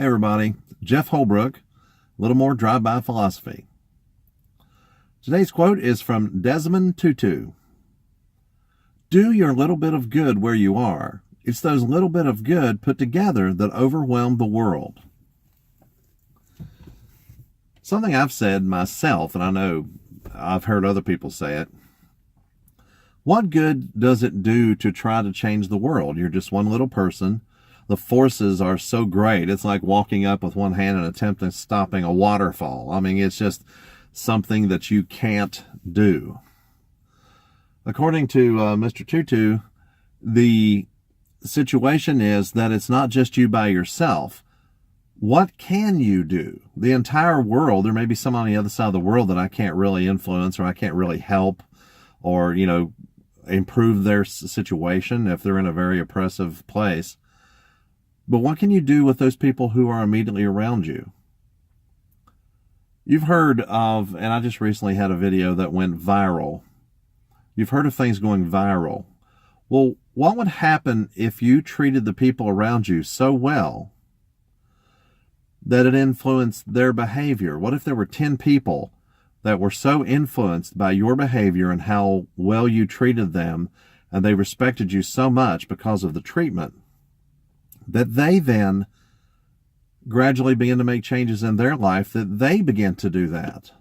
Hey everybody, Jeff Holbrook, a little more drive-by philosophy. Today's quote is from Desmond Tutu. Do your little bit of good where you are. It's those little bit of good put together that overwhelm the world. Something I've said myself, and I know I've heard other people say it. What good does it do to try to change the world? You're just one little person. The forces are so great. It's like walking up with one hand and attempting stopping a waterfall. I mean, it's just something that you can't do. According to Mr. Tutu, the situation is that it's not just you by yourself. What can you do? The entire world, there may be someone on the other side of the world that I can't really influence or I can't really help or, improve their situation if they're in a very oppressive place. But what can you do with those people who are immediately around you? You've heard of, and I just recently had a video that went viral. You've heard of things going viral. Well, what would happen if you treated the people around you so well that it influenced their behavior? What if there were 10 people that were so influenced by your behavior and how well you treated them, and they respected you so much because of the treatment, that they then gradually begin to make changes in their life, that they begin to do that?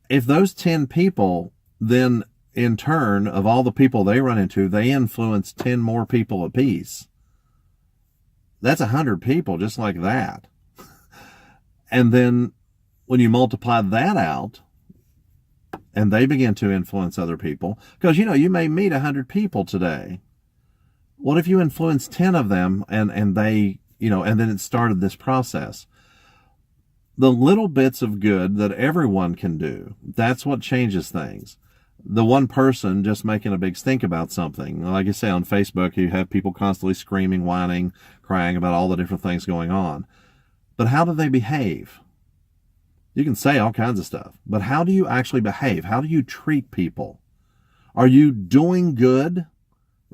If those 10 people then, in turn, of all the people they run into, they influence 10 more people apiece, that's 100 people just like that. And then when you multiply that out, and they begin to influence other people, because, you may meet 100 people today. What if you influence 10 of them and they, and then it started this process? The little bits of good that everyone can do, that's what changes things. The one person just making a big stink about something. Like you say on Facebook, you have people constantly screaming, whining, crying about all the different things going on. But how do they behave? You can say all kinds of stuff, but how do you actually behave? How do you treat people? Are you doing good?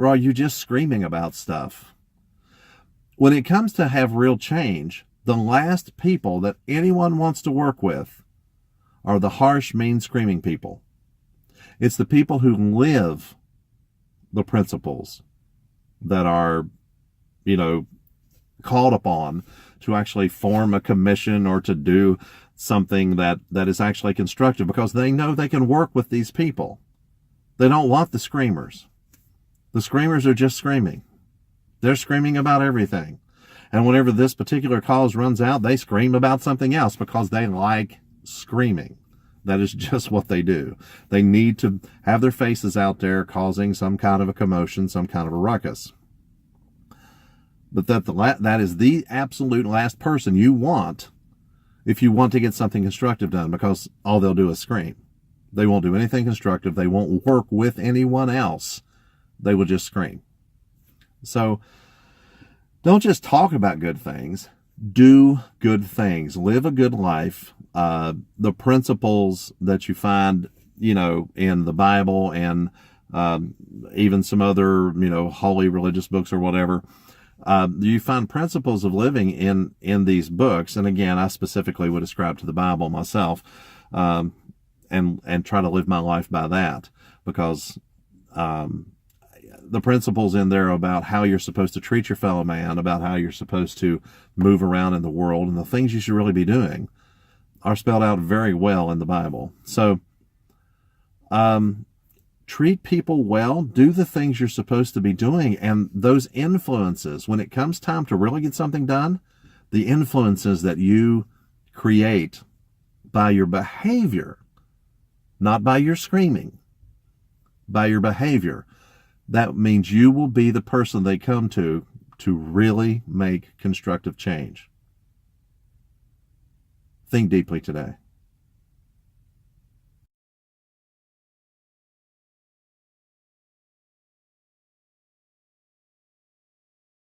Or are you just screaming about stuff? When it comes to have real change, the last people that anyone wants to work with are the harsh, mean, screaming people. It's the people who live the principles that are, called upon to actually form a commission or to do something that is actually constructive, because they know they can work with these people. They don't want the screamers. The screamers are just screaming. They're screaming about everything. And whenever this particular cause runs out, they scream about something else because they like screaming. That is just what they do. They need to have their faces out there causing some kind of a commotion, some kind of a ruckus. But that is the absolute last person you want if you want to get something constructive done, because all they'll do is scream. They won't do anything constructive. They won't work with anyone else. They will just scream. So don't just talk about good things. Do good things. Live a good life. The principles that you find, in the Bible and even some other, holy religious books or whatever, you find principles of living in these books. And again, I specifically would ascribe to the Bible myself, and try to live my life by that, because the principles in there about how you're supposed to treat your fellow man, about how you're supposed to move around in the world, and the things you should really be doing are spelled out very well in the Bible. So treat people well, do the things you're supposed to be doing, and those influences, when it comes time to really get something done, the influences that you create by your behavior, not by your screaming, by your behavior, that means you will be the person they come to really make constructive change. Think deeply today.